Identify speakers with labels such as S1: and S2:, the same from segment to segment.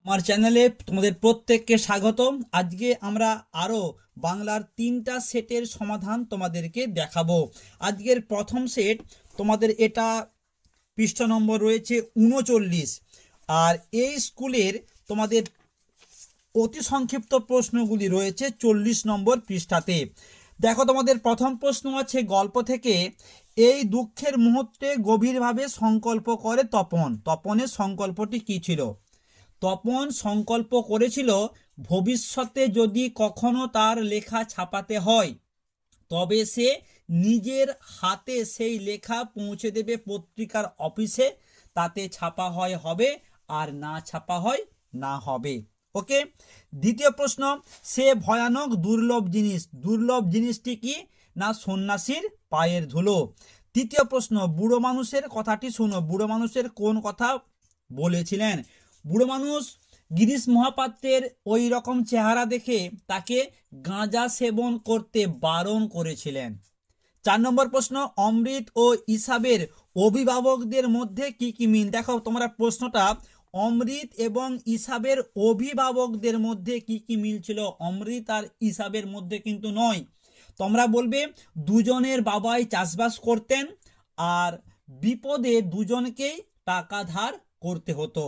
S1: আমার চ্যানেলে তোমাদের প্রত্যেককে স্বাগতম। আজকে আমরা আরও বাংলার 3টা সেটের সমাধান তোমাদেরকে দেখাবো। আজকের প্রথম সেট তোমাদের এটা পৃষ্ঠা নম্বর রয়েছে 39, আর এই স্কুলের তোমাদের অতি সংক্ষিপ্ত প্রশ্নগুলি রয়েছে 40 নম্বর পৃষ্ঠাতে। দেখো, তোমাদের প্রথম প্রশ্ন আছে গল্প থেকে, এই দুঃখের মুহূর্তে গভীরভাবে সংকল্প করে তপন। তপনের সংকল্পটি কী ছিল? তপন সংকল্প করেছিল ভবিষ্যতে যদি কখনো তার লেখা ছাপাতে হয় তবে সে নিজের হাতে সেই লেখা পৌঁছে দেবে পত্রিকার অফিসে, তাতে ছাপা হয় হবে আর না ছাপা হয় না হবে। ওকে। দ্বিতীয় প্রশ্ন, সে ভয়ানক দুর্লভ জিনিস। দুর্লভ জিনিসটি কি? না সন্ন্যাসীর পায়ের ধুলো। তৃতীয় প্রশ্ন, বুড়ো মানুষের কথাটি শোনো। বুড়ো মানুষের কোন কথা বলেছিলেন? বুড়ো মানুষ গিরিশ মহাপাত্রের ওই রকম চেহারা দেখে তাকে গাঁজা সেবন করতে বারণ করেছিলেন। 4 নম্বর প্রশ্ন, অমৃত ও ইসাবের অভিভাবকদের মধ্যে কি কি মিল? দেখো, তোমরা প্রশ্নটা অমৃত এবং ইসাবের অভিভাবকদের মধ্যে কি কি মিল ছিল, অমৃত আর ইসাবের মধ্যে কিন্তু নয়। তোমরা বলবে দুজনের বাবাই চাষবাস করতেন আর বিপদে দুজনকেই টাকা ধার করতে হতো।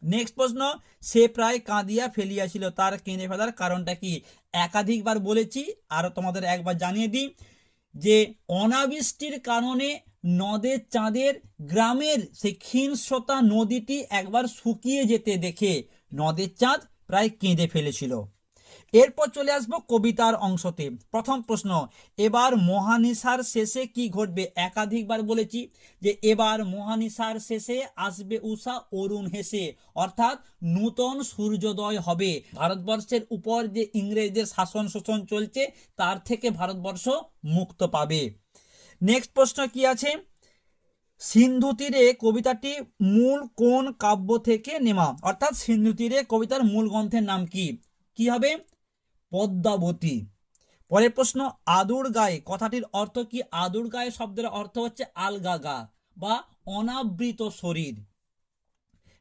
S1: নেক্সট প্রশ্ন, সে প্রায় কাঁদিয়া ফেলিয়াছিল, তার কেঁদে ফেলার কারণটা কি? একাধিকবার বলেছি, আর তোমাদের একবার জানিয়ে দিই যে অনাবৃষ্টির কারণে নদের চাঁদের গ্রামের সেই ক্ষীণস্রোতা নদীটি একবার শুকিয়ে যেতে দেখে নদের চাঁদ প্রায় কেঁদে ফেলেছিল। এরপর চলে আসবো কবিতার অংশতে। প্রথম প্রশ্ন, এবার মহানিশার শেষে কি ঘটবে? একাধিকবার বলেছি যে এবার মহানিশার শেষে আসবে উষা অরুণ হেসে, অর্থাৎ নূতন সূর্যোদয় হবে। ভারতবর্ষের উপর যে ইংরেজদের শাসন শোষণ চলছে তার থেকে ভারতবর্ষ মুক্ত পাবে। নেক্সট প্রশ্ন কি আছে? সিন্ধু তীরে কবিতাটি মূল কোন কাব্য থেকে নেওয়া? অর্থাৎ সিন্ধু তীরে কবিতার মূল গ্রন্থের নাম কি? কি হবে? পদ্মাবতী। পরের প্রশ্ন, আদুর গায়ে কথাটির অর্থ কি? আদুর গায়ে শব্দের অর্থ হচ্ছে আলগা গা বা অনাবৃত শরীর।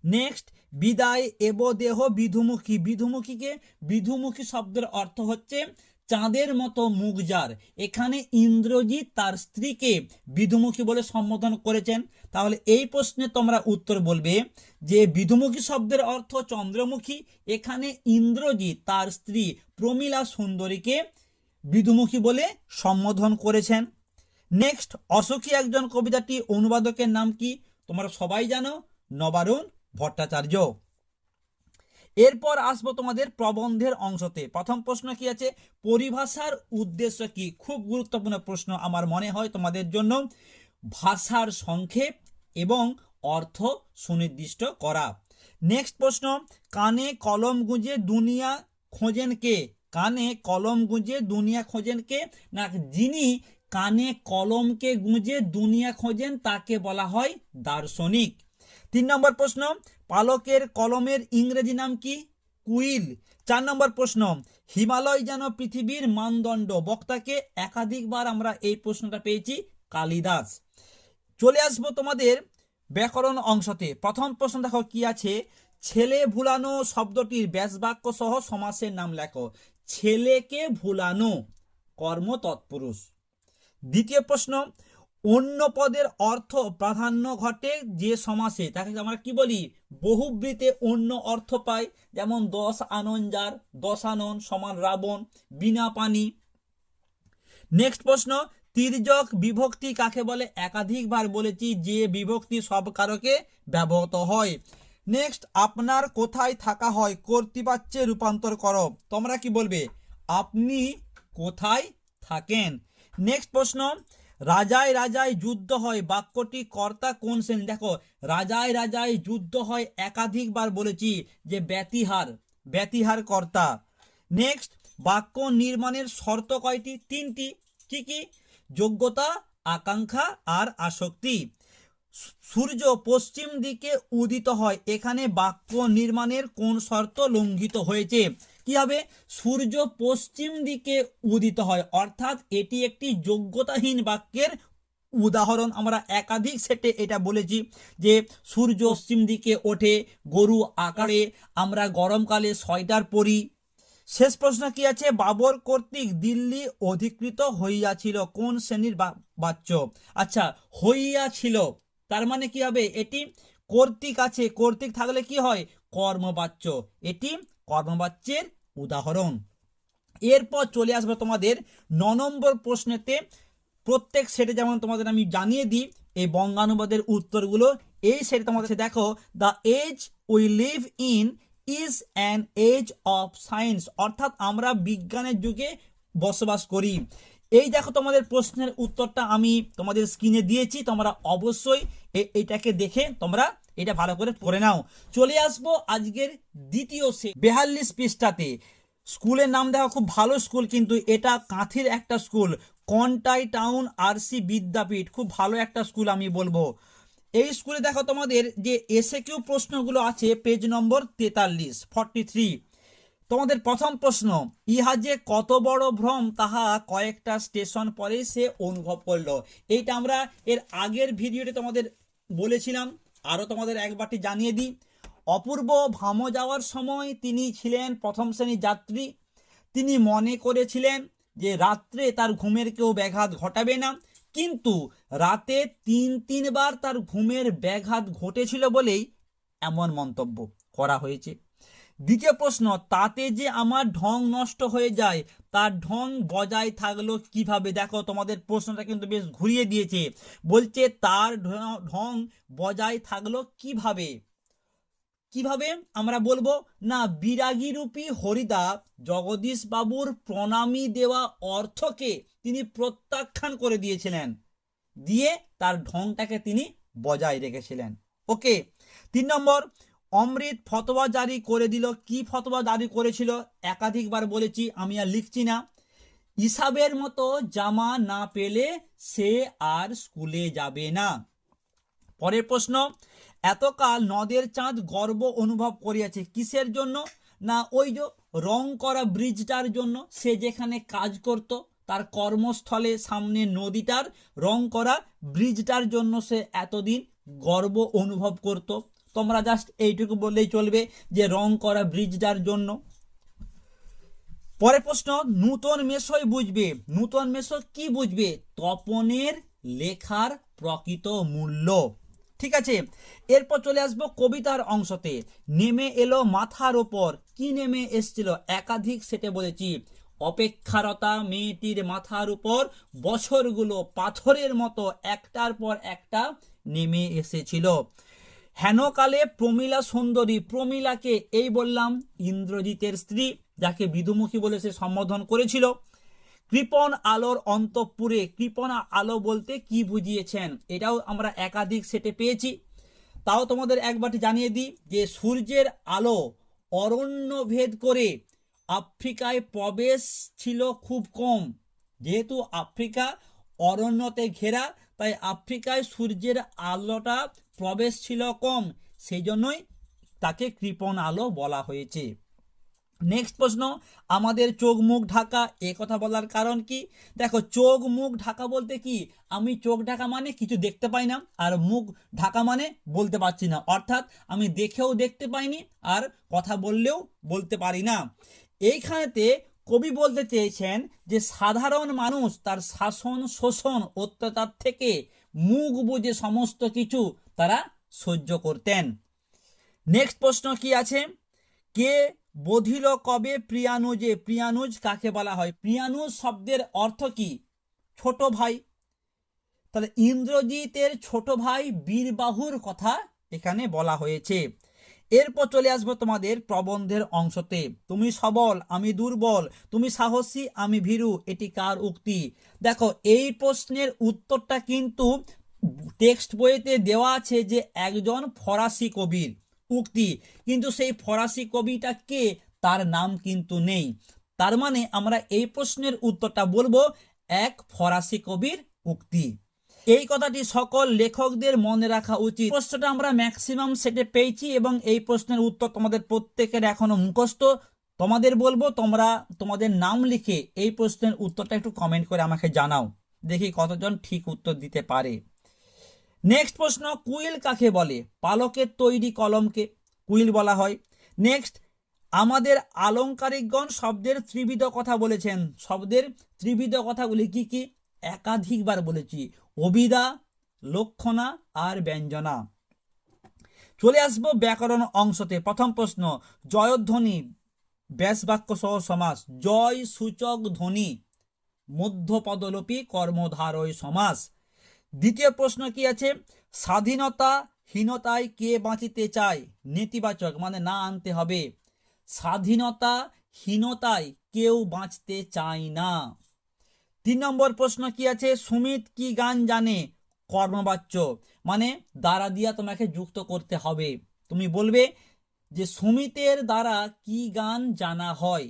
S1: নেক্সট, বিদায় এব দেহ বিধুমুখী। বিধুমুখীকে বিধুমুখী শব্দের অর্থ হচ্ছে চাঁদের মতো মুখ যার। এখানে ইন্দ্রজিৎ তার স্ত্রীকে বিধুমুখী বলে সম্বোধন করেছেন। তাহলে এই প্রশ্নে তোমরা উত্তর বলবে যে বিধুমুখী শব্দের অর্থ চন্দ্রমুখী, এখানে ইন্দ্রজিৎ তার স্ত্রী প্রমীলা সুন্দরীকে বিধুমুখী বলে সম্বোধন করেছেন। নেক্সট, অসুখী একজন কবিতাটি অনুবাদকের নাম কি? তোমরা সবাই জানো, নবারুণ ভট্টাচার্য। এরপর আসবো তোমাদের প্রবন্ধের অংশতে। প্রথম প্রশ্ন কি আছে? পরিভাষার উদ্দেশ্য কি? খুব গুরুত্বপূর্ণ প্রশ্ন আমার মনে হয় তোমাদের জন্য। ভাষার সংক্ষেপ এবং অর্থ সুনির্দিষ্ট করা। নেক্সট প্রশ্ন, কানে কলম গুঁজে দুনিয়া খোঁজেন কে? কানে কলম গুঁজে দুনিয়া খোঁজেন কে? না, যিনি কানে কলমকে গুঁজে দুনিয়া খোঁজেন তাকে বলা হয় দার্শনিক। 3 নম্বর প্রশ্ন, পালকের কলমের ইংরেজি নাম কি? কুইল। 4 নম্বর প্রশ্ন, হিমালয় যেন পৃথিবীর মানদণ্ড। বক্তাকে একাধিকবার আমরা এই প্রশ্নটা পেয়েছি, কালিদাস। চলে আসবো তোমাদের ব্যাকরণ অংশতে। প্রথম প্রশ্ন দেখো কি আছে? ছেলে ভুলানো শব্দটির ব্যাসবাক্য সহ সমাসের নাম লেখো। ছেলেকে ভুলানো কর্ম তৎপুরুষ। দ্বিতীয় প্রশ্ন, অন্য পদের অর্থ প্রাধান্য ঘটে যে সমাসে তাকে আমরা কি বলি? বহুব্রীতে অন্য অর্থ পাই, যেমন 10 আনন যার, 10 আনন সমান রাবণ, বিনা পানি। নেক্সট প্রশ্ন, তির্যক বিভক্তি কাকে বলে? একাধিকবার বলেছি যে বিভক্তি সব কারকে ব্যবহৃত হয়। নেক্সট, আপনার কোথায় থাকা হয় কর্তৃবাচ্যে রূপান্তর করো। তোমরা কি বলবে? আপনি কোথায় থাকেন। নেক্সট প্রশ্ন, রাজায় রাজায় যুদ্ধ হয় বাক্যটি কর্তা কোন শ্রেণী? দেখো, রাজায় রাজায় যুদ্ধ হয় একাধিকবার বলেছি যে ব্যতিহার, ব্যতিহার কর্তা। নেক্সট, বাক্য নির্মাণের শর্ত কয়টি? 3টি। কি কি? যোগ্যতা, আকাঙ্ক্ষা আর আসক্তি। সূর্য পশ্চিম দিকে উদিত হয়, এখানে বাক্য নির্মাণের কোন শর্ত লঙ্ঘিত হয়েছে? কি হবে? সূর্য পশ্চিম দিকে উদিত হয়, অর্থাৎ এটি একটি যোগ্যতাহীন বাক্যের উদাহরণ আমরা একাধিক সেটে এটা বলেছি যে সূর্য পশ্চিম দিকে ওঠে, গরু আকারে, আমরা গরমকালে সোয়েটার পরি। শেষ প্রশ্ন কি আছে, বাবর কর্তৃক দিল্লি অধিকৃত হইয়াছিল কোন শ্রেণীর বাচ্য? আচ্ছা, হইয়াছিল তার মানে কি হবে, এটি কর্তৃক আছে, কর্তৃক থাকলে কি হয়, কর্মবাচ্য, এটি কর্মবাচ্যের উদাহরণ। এরপর চলে আসবে তোমাদের 9 নম্বর প্রশ্নেতে। প্রত্যেক সেটে যেমন তোমাদের আমি জানিয়ে দিই এই বঙ্গানুবাদের উত্তরগুলো, এই সেটে তোমাদের দেখো, the age we live in is an age of science, অর্থাৎ আমরা বিজ্ঞানের যুগে বসবাস করি। এই দেখো তোমাদের প্রশ্নের উত্তরটা আমি তোমাদের স্ক্রিনে দিয়েছি, তোমরা অবশ্যই এইটাকে দেখে তোমরা এটা ভালো করে পড়ে নাও। চলে আসবো আজকের দ্বিতীয় সেট 42 পৃষ্ঠাতে। স্কুলের নাম দেখো, খুব ভালো স্কুল, কিন্তু এটা কাঁথির একটা স্কুল, কন্টাই টাউন আরসি বিদ্যাপীঠ, খুব ভালো একটা স্কুল আমি বলবো। এই স্কুলে দেখো তোমাদের যে এসএকিউ প্রশ্নগুলো আছে পেজ নম্বর 43 তোমাদের প্রথম প্রশ্ন, ইহা যে কত বড় ভ্রম তাহা কয়েকটা স্টেশন পরে সে অনুভব করলো। এইটা আমরা এর আগের ভিডিওতে তোমাদের বলেছিলাম, আরও তোমাদের একবারটি জানিয়ে দিই। অপূর্ব ভাম যাওয়ার সময় তিনি ছিলেন প্রথম শ্রেণীর যাত্রী। তিনি মনে করেছিলেন যে রাত্রে তার ঘুমের কেউ ব্যাঘাত ঘটাবে না, কিন্তু রাতে 3বার তার ঘুমের ব্যাঘাত ঘটেছিল বলেই এমন মন্তব্য করা হয়েছে। দ্বিতীয় প্রশ্ন, তাতে যে আমার ঢং নষ্ট হয়ে যায়, তার ঢং বজায় থাকলো কিভাবে? দেখো তোমাদের প্রশ্নটা কিন্তু বেশ ঘুরিয়ে দিয়েছে, বলছে তার ঢং বজায় থাকলো কিভাবে? কিভাবে আমরা বলবো না, বিরাগীরূপী হরিদা জগদীশ বাবুর প্রণামী দেওয়া অর্থকে তিনি প্রত্যাখ্যান করে দিয়েছিলেন, দিয়ে তার ঢংটাকে তিনি বজায় রেখেছিলেন। ওকে। 3 নম্বর, অমৃত ফতোয়া জারি করে দিল, কি ফতোয়া জারি করেছিল? একাধিকবার বলেছি, আমি আর লিখছি না। হিসাবের মতো জামা না পেলে সে আর স্কুলে যাবে না। পরের প্রশ্ন, এতকাল নদের চাঁদ গর্ব অনুভব করিয়াছে কিসের জন্য? না, ওই যে রং করা ব্রিজটার জন্য। সে যেখানে কাজ করত তার কর্মস্থলে সামনে নদীটার রং করা ব্রিজটার জন্য সে এতদিন গর্ব অনুভব করত। তোমরা জাস্ট এইটুকু বললেই চলবে যে রং করা ব্রিজটার জন্য। পরের প্রশ্ন, নূতন মেশোই বুঝবে, নূতন মেশো কি বুঝবে? তপনের লেখার প্রকৃত মূল্য। ঠিক আছে, এরপর চলে আসবো কবিতার অংশতে। নেমে এলো মাথার ওপর, কি নেমে এসছিল? একাধিক সেটে বলেছি, অপেক্ষারতা মেয়েটির মাথার উপর বছরগুলো পাথরের মতো একটার পর একটা নেমে এসেছিল। হেনকালে প্রমীলা সুন্দরী, প্রমীলাকে এই বললাম ইন্দ্রজিতের স্ত্রী, যাকে বিধুমুখী বলে সে সম্বোধন করেছিল। কৃপণ আলোর অন্তঃপুরে, কৃপণ আলো বলতে কি বুঝিয়েছেন? এটাও আমরা একাধিক সেটে পেয়েছি। তাও তোমাদের একবারটি জানিয়ে দিই যে সূর্যের আলো অরণ্য ভেদ করে আফ্রিকায় প্রবেশ ছিল খুব কম। যেহেতু আফ্রিকা অরণ্যতে ঘেরা, তাই আফ্রিকায় সূর্যের আলোটা প্রবেশ ছিল কম, সেই জন্যই তাকে কৃপণ আলো বলা হয়েছে। নেক্সট প্রশ্ন, আমাদের চোখ মুখ ঢাকা, এ কথা বলার কারণ কি? দেখো, চোখ মুখ ঢাকা বলতে কি, আমি চোখ ঢাকা মানে কিছু দেখতে পাই না, আর মুখ ঢাকা মানে বলতে পারছি না, অর্থাৎ আমি দেখেও দেখতে পাইনি আর কথা বললেও বলতে পারি না। এইখানেতে কবি বলতে চেয়েছেন যে সাধারণ মানুষ তার শাসন শোষণ অত্যাচার থেকে মুখ বুজে সমস্ত কিছু তারা সহ্য করতেন। নেক্সট প্রশ্ন কি আছে, কে বধিল কবে প্রিয়ানুজে, প্রিয়ানুজ কাকে বলা হয়? প্রিয়ানুজ শব্দের অর্থ কি? ছোট ভাই। তাহলে ইন্দ্রজিতের ছোট ভাই বীরবাহুর কথা এখানে বলা হয়েছে। এরপর চলে আসবো তোমাদের প্রবন্ধের অংশতে। তুমি সবল আমি দুর্বল, তুমি সাহসী আমি ভীরু, এটি কার উক্তি? দেখো, এই প্রশ্নের উত্তরটা কিন্তু টেক্সট বইতে দেওয়া আছে যে একজন ফরাসি কবির উক্তি, কিন্তু সেই ফরাসি কবিটা কে তার নাম কিন্তু নেই। তার মানে আমরা এই প্রশ্নের উত্তরটা বলবো এক ফরাসি কবির উক্তি। এই কথাটি সকল লেখকদের মনে রাখা উচিত। প্রশ্নটা আমরা ম্যাক্সিমাম সেটে পেয়েছি এবং এই প্রশ্নের উত্তর তোমাদের প্রত্যেকের এখনো মুখস্থ। তোমাদের বলবো তোমরা তোমাদের নাম লিখে এই প্রশ্নের উত্তরটা একটু কমেন্ট করে আমাকে জানাও। দেখি কতজন ঠিক উত্তর দিতে পারে। নেক্সট প্রশ্ন, কুইল কাকে বলে? পালকের তৈরি কলমকে কুইল বলা হয়। নেক্সট, আমাদের আলংকারিকগণ শব্দের ত্রিবিধ কথা বলেছেন। শব্দের ত্রিবিধ কথাগুলি কি কি? একাধিকবার বলেছি, অভিধা, লক্ষণা আর ব্যঞ্জনা। চলে আসবো ব্যাকরণ অংশতে। প্রথম প্রশ্ন, জয়ধ্বনি ব্যাস বাক্য সহ সমাস। জয় সূচক ধ্বনি মধ্যপদলোপী কর্মধারয় সমাস। দ্বিতীয় প্রশ্ন কি আছে? স্বাধীনতা হীনতায় কে বাঁচিতে চায়? নেতিবাচক, মানে না আনতে হবে। স্বাধীনতা হীনতায় কেউ বাঁচতে চায় না। 3 নম্বর প্রশ্ন কি আছে? সুমিত কি গান জানে? কর্মবাচ্য, মানে দ্বারা দিয়া তোমাকে যুক্ত করতে হবে। তুমি বলবে যে সুমিতের দ্বারা কি গান জানা হয়।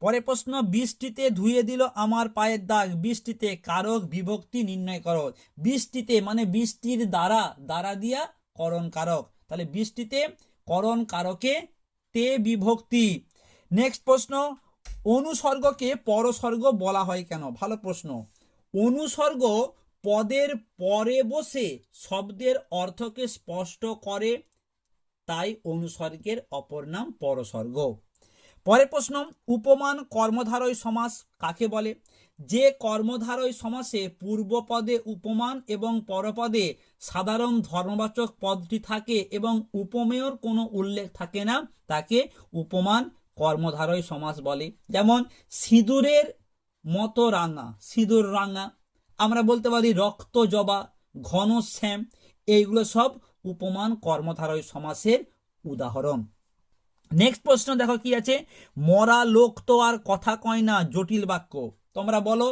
S1: পরে প্রশ্ন, বৃষ্টিতে ধুয়ে দিল আমার পায়ের দাগ। বৃষ্টিতে কারক বিভক্তি নির্ণয় করো। বৃষ্টিতে মানে বৃষ্টির দ্বারা, দ্বারা দিয়া করণ কারক, তাহলে বৃষ্টিতে করণ কারকে তে বিভক্তি। নেক্সট প্রশ্ন, অনুসর্গকে পরসর্গ বলা হয় কেন? ভালো প্রশ্ন। অনুসর্গ পদের পরে বসে শব্দের অর্থকে স্পষ্ট করে, তাই অনুসর্গের অপর নাম পরসর্গ। পরের প্রশ্ন, উপমান কর্মধারয় সমাস কাকে বলে? যে কর্মধারয় সমাসে পূর্বপদে উপমান এবং পরপদে সাধারণ ধর্মবাচক পদটি থাকে এবং উপমেয়র কোনো উল্লেখ থাকে না, তাকে উপমান কর্মধারয় সমাস বলে। যেমন সিঁদুরের মতো রাঙা, সিঁদুর রাঙা। আমরা বলতে পারি রক্ত জবা, ঘন শ্যাম, এইগুলো সব উপমান কর্মধারয় সমাসের উদাহরণ। নেক্সট প্রশ্ন দেখো কি আছে? মরা লোক তো আর কথা কয় না, জটিল বাক্য। তোমরা বলো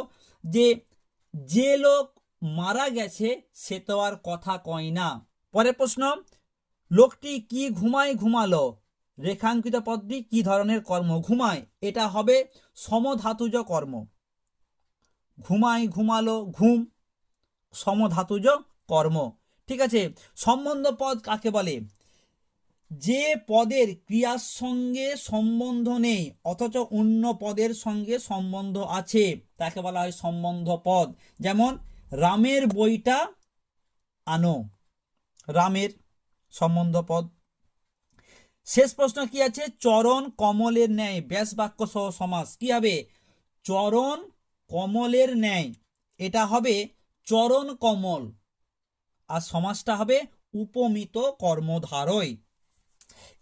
S1: যে লোক মারা গেছে সে তো আর কথা কয় না। পরের প্রশ্ন, লোকটি কি ঘুমায় ঘুমালো? রেখাঙ্কিত পদটি কি ধরনের কর্ম? ঘুমায়, এটা হবে সমধাতুজ কর্ম। ঘুমায় ঘুমালো, ঘুম সমধাতুজ কর্ম। ঠিক আছে। সম্বন্ধ পদ কাকে বলে? যে পদের ক্রিয়ার সঙ্গে সম্বন্ধ নেই অথচ অন্য পদের সঙ্গে সম্বন্ধ আছে, তাকে বলা হয় সম্বন্ধ পদ। যেমন রামের বইটা আনো, রামের সম্বন্ধ পদ। শেষ প্রশ্ন কি আছে? চরণ কমলের ন্যায় ব্যাস বাক্য সহ সমাস কি হবে? চরণ কমলের ন্যায়, এটা হবে চরণ কমল, আর সমাসটা হবে উপমিত কর্মধারয়।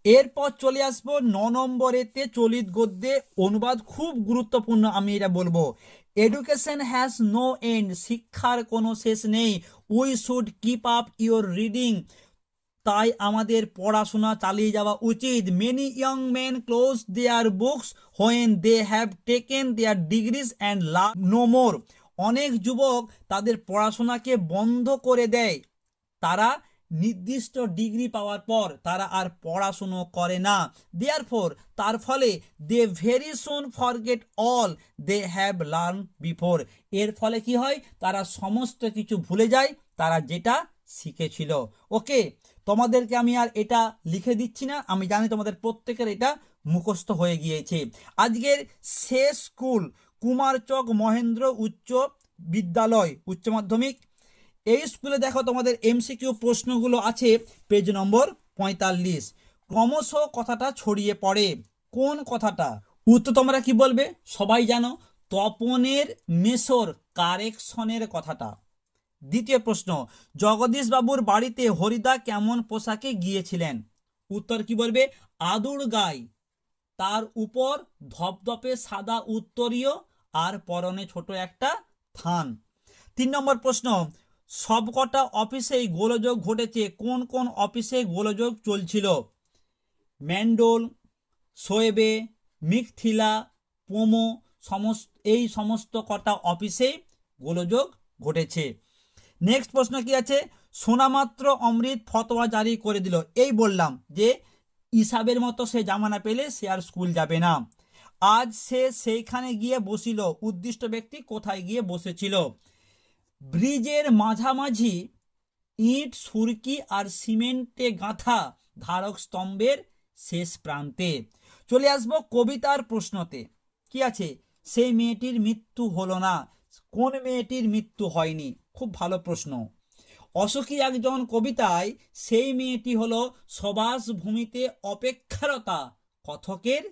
S1: এরপর চলে আসবো 9 নম্বরেতে চলিত গদ্যে অনুবাদ, খুব গুরুত্বপূর্ণ, আমি এটা বলবো। এডুকেশন হ্যাজ নো এন্ড, শিক্ষার কোনো শেষ নেই। We should keep up your reading, তাই আমাদের পড়াশোনা চালিয়ে যাওয়া উচিত। Many young men close their books when they have taken their degrees and love no more, অনেক যুবক তাদের পড়াশোনাকে বন্ধ করে দেয়, তারা নির্দিষ্ট ডিগ্রি পাওয়ার পর তারা আর পড়াশুনো করে না। দেয়ারফর, তার ফলে they very soon forget all they have learn before, এর ফলে কি হয়? তারা সমস্ত কিছু ভুলে যায় তারা যেটা শিখেছিল। ওকে, তোমাদেরকে আমি আর এটা লিখে দিচ্ছি না, আমি জানি তোমাদের প্রত্যেকের এটা মুখস্থ হয়ে গিয়েছে। আজকের শেষ স্কুল কুমারচক মহেন্দ্র উচ্চ বিদ্যালয় উচ্চ মাধ্যমিক, এই স্কুলে দেখো তোমাদের এমসিকিউ প্রশ্নগুলো আছে পেজ নম্বর 45। ক্রমশ কথাটা ছড়িয়ে পড়ে, কোন কথাটা? উত্তর তোমরা কি বলবে? সবাই জানো, তপনের মেসর কারেকশনের কথাটা। দ্বিতীয় প্রশ্ন, জগদীশ বাবুর বাড়িতে হরিদা কেমন পোশাকে গিয়েছিলেন? উত্তর কি বলবে? আদুর গায়ে, তার উপর ধপধপে সাদা উত্তরীয় আর পরনে ছোট একটা থান। 3 নম্বর প্রশ্ন, সবকটা অফিসেই গোলযোগ ঘটেছে, কোন কোন অফিসে গোলযোগ চলছিল? ম্যান্ডোল, শোয়েবে, মিকথিলা, পোমো, এই সমস্ত কটা অফিসে গোলযোগ ঘটেছে। নেক্সট প্রশ্ন কি আছে? শোনামাত্র অমৃত ফতোয়া জারি করে দিল, এই বললাম যে ইসাবের মতো সে জামানা পেলে সে আর স্কুল যাবে না। আজ সে সেইখানে গিয়ে বসিল, উদ্দিষ্ট ব্যক্তি কোথায় গিয়ে বসেছিল? ব্রিজের মাঝামাঝি ইট সুরকি আর সিমেন্টে গাঁথা ধারক স্তম্ভের শেষ প্রান্তে। চলে আসবো কবিতার প্রশ্নতে। কি আছে? সেই মেয়েটির মৃত্যু হলো না, কোন মেয়েটির মৃত্যু হয়নি? খুব ভালো প্রশ্ন। অসুখী একজন কবিতায় সেই মেয়েটি হলো সবাস ভূমিতে অপেক্ষারতা কথকের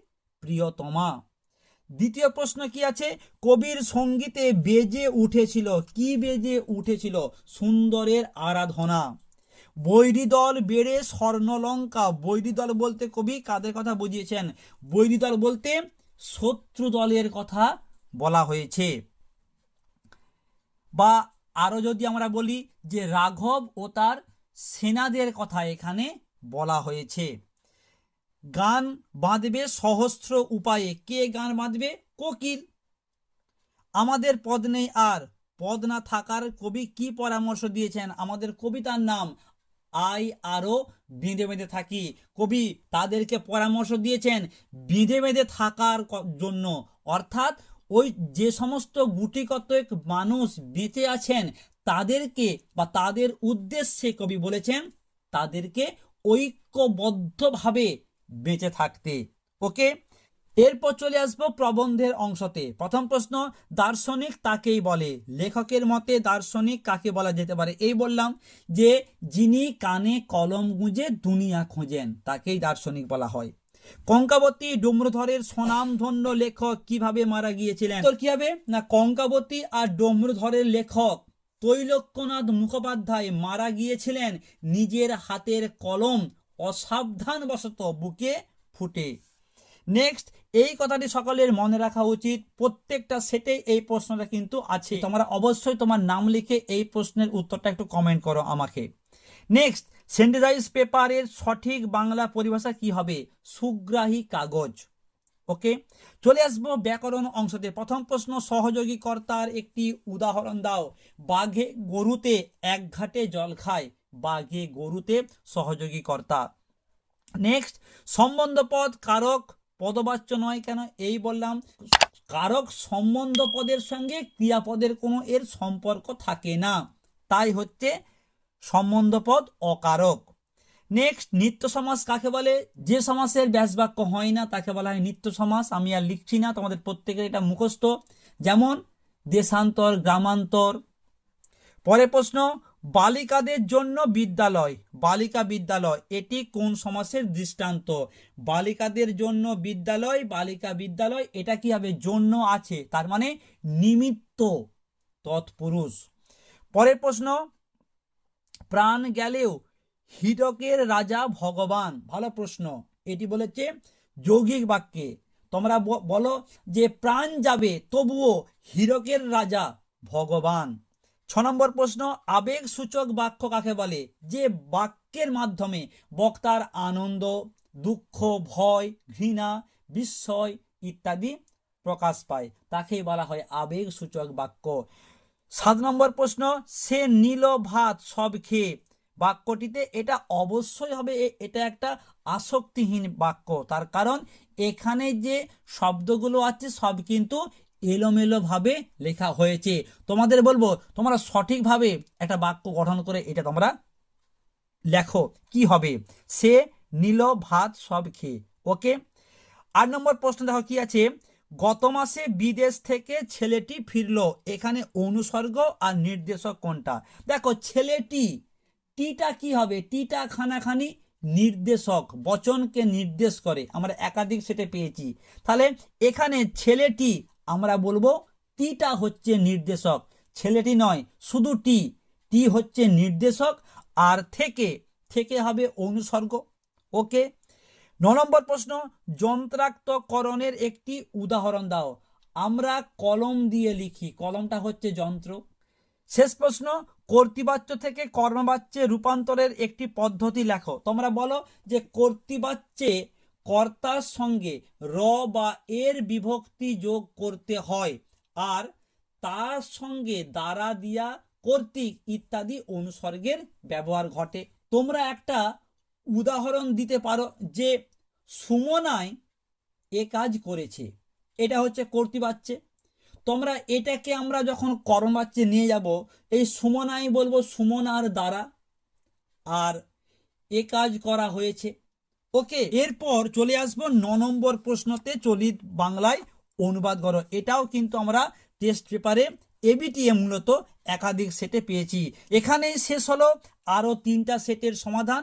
S1: প্রিয়তমা। দ্বিতীয় প্রশ্ন কি আছে? কবির সঙ্গীতে বেজে উঠেছিল, কি বেজে উঠেছিল? সুন্দরের আরাধনা। বৈরিদল বেড়ে স্বর্ণলঙ্কা, বৈরিদল বলতে কবি কাদের কথা বুঝিয়েছেন? বৈরিদল বলতে শত্রু দলের কথা বলা হয়েছে। বা আরো যদি আমরা বলি যে রাঘব ও তার সেনাদের কথা এখানে বলা হয়েছে। গান বাঁধবে সহস্র উপায়ে, কে গান বাঁধবে? কোকিল। আমাদের পদ নেই আর, পদ না থাকার কবি কি পরামর্শ দিয়েছেন? আমাদের কবিতার নাম আই আরো বেঁধে বেঁধে থাকি। কবি তাদেরকে পরামর্শ দিয়েছেন বেঁধে বেঁধে থাকার জন্য, অর্থাৎ ওই যে সমস্ত গুটি কতক মানুষ বেঁচে আছেন তাদেরকে বা তাদের উদ্দেশ্যে কবি বলেছেন তাদেরকে ঐক্যবদ্ধভাবে বেঁচে থাকতে। ওকে, এরপর চলে আসবো প্রবন্ধের অংশতে। প্রথম প্রশ্ন, দার্শনিক তাকেই বলে। লেখকের মতে দার্শনিক কাকে বলা যেতে পারে? এই বললাম যে যিনি কানে কলম গুঁজে দুনিয়া খোঁজেন তাকেই দার্শনিক বলা হয়। কঙ্কাবতী ডমরুধরের স্বনামধন্য লেখক কিভাবে মারা গিয়েছিলেন? তোর কি হবে না, কঙ্কাবতী আর ডমরুধরের লেখক তৈলক্যনাথ মুখোপাধ্যায় মারা গিয়েছিলেন নিজের হাতের কলম অসাবধানবশত বুকে ফুটে। নেক্সট, এই কথাটি সকলের মনে রাখা উচিত, প্রত্যেকটা সেটে এই প্রশ্নটা কিন্তু আছে। তোমরা অবশ্যই তোমার নাম লিখে এই প্রশ্নের উত্তরটা একটু কমেন্ট করো আমাকে। নেক্সট, সেন্টেজাইজ পেপারের সঠিক বাংলা পরিভাষা কি হবে? সুগ্রাহী কাগজ। ওকে, চলে আসবো ব্যাকরণ অংশতে। প্রথম প্রশ্ন, সহযোগী কর্তার একটি উদাহরণ দাও। বাঘে গরুতে এক ঘাটে জল খায়, বাঘে গরুতে সহযোগী কর্তা। নেক্সট, সম্বন্ধ পদ কারক পদবাচ্য নয় কেন? এই বললাম কারক সম্বন্ধ পদের সঙ্গে ক্রিয়াপদের কোনো এর সম্পর্ক থাকে না, তাই হচ্ছে সম্বন্ধ পদ অকারক। নেক্সট, নিত্য সমাস কাকে বলে? যে সমাসের ব্যাসবাক্য হয় না তাকে বলা হয় নিত্য সমাস। আমি আর লিখছি না, তোমাদের প্রত্যেকের এটা মুখস্থ, যেমন দেশান্তর, গ্রামান্তর। পরের প্রশ্ন, বালিকাদের জন্য বিদ্যালয়, বালিকা বিদ্যালয়, এটি কোন সমাসের দৃষ্টান্ত? বালিকাদের জন্য বিদ্যালয়, বালিকা বিদ্যালয়, এটা কি হবে? জন্য আছে, তার মানে নিমিত্ত তৎপুরুষ। পরের প্রশ্ন, প্রাণ গেলেও হীরকের রাজা ভগবান, ভালো প্রশ্ন। এটি বলেছে যৌগিক বাক্যে। তোমরা বলো যে প্রাণ যাবে তবুও হীরকের রাজা ভগবান। 6 নম্বর প্রশ্ন, আবেগ সূচক বাক্য কাকে বলে? যে বাক্যের মাধ্যমে বক্তার আনন্দ, দুঃখ, ভয়, ঘৃণা, বিস্ময় ইত্যাদি প্রকাশ পায় তাকেই বলা হয় আবেগ সূচক বাক্য। 7 নম্বর প্রশ্ন, সে নিল ভাত সব খেয়ে, বাক্যটিতে এটা অবশ্যই হবে, এটা একটা আসক্তিহীন বাক্য, তার কারণ এখানে যে শব্দগুলো আছে সব কিন্তু এলোমেলো ভাবে লেখা হয়েছে। তোমাদের বলবো তোমরা সঠিকভাবে একটা বাক্য গঠন করে এটা তোমরা লেখো, কি হবে? সে নিল ভাত সব খেয়ে। ওকে, 8 নম্বর প্রশ্ন দেখো কি আছে, গত মাসে বিদেশ থেকে ছেলেটি ফিরলো, এখানে অনুসর্গ আর নির্দেশক কোনটা? দেখো ছেলেটি, টিটা কি হবে? টিটা খানাখানি নির্দেশক, বচনকে নির্দেশ করে, আমরা একাধিক সেটে পেয়েছি। তাহলে এখানে ছেলেটি আমরা বলবো টিটা হচ্ছে নির্দেশক, ছেলেটি নয়, শুধু টি, টি হচ্ছে নির্দেশক, আর থেকে, থেকে হবে অনুসর্গ। ওকে, 9 নম্বর প্রশ্ন, যন্ত্রাক্তকরণের একটি উদাহরণ দাও। আমরা কলম দিয়ে লিখি, কলমটা হচ্ছে যন্ত্র। শেষ প্রশ্ন, কর্তৃবাচ্য থেকে কর্মবাচ্যে রূপান্তরের একটি পদ্ধতি লেখো। তোমরা বলো যে কর্তৃবাচ্যে কর্তার সঙ্গে র বা এর বিভক্তি যোগ করতে হয়, আর তার সঙ্গে দ্বারা, দিয়া, কর্তৃক ইত্যাদি অনুসর্গের ব্যবহার ঘটে। তোমরা একটা উদাহরণ দিতে পারো যে সুমনায় এ কাজ করেছে, এটা হচ্ছে কর্তৃবাচ্যে। তোমরা এটাকে আমরা যখন কর্মবাচ্যে নিয়ে যাব, এই সুমনায় বলবো সুমনার দ্বারা, আর এ কাজ করা হয়েছে। ওকে, এরপর চলে আসবো 9 নম্বর প্রশ্নতে, চলিত বাংলায় অনুবাদ করো। এটাও কিন্তু আমরা টেস্ট পেপারে এবিটিএ মূলত একাধিক সেটে পেয়েছি। এখানেই শেষ হলো আরও 3টা সেটের সমাধান।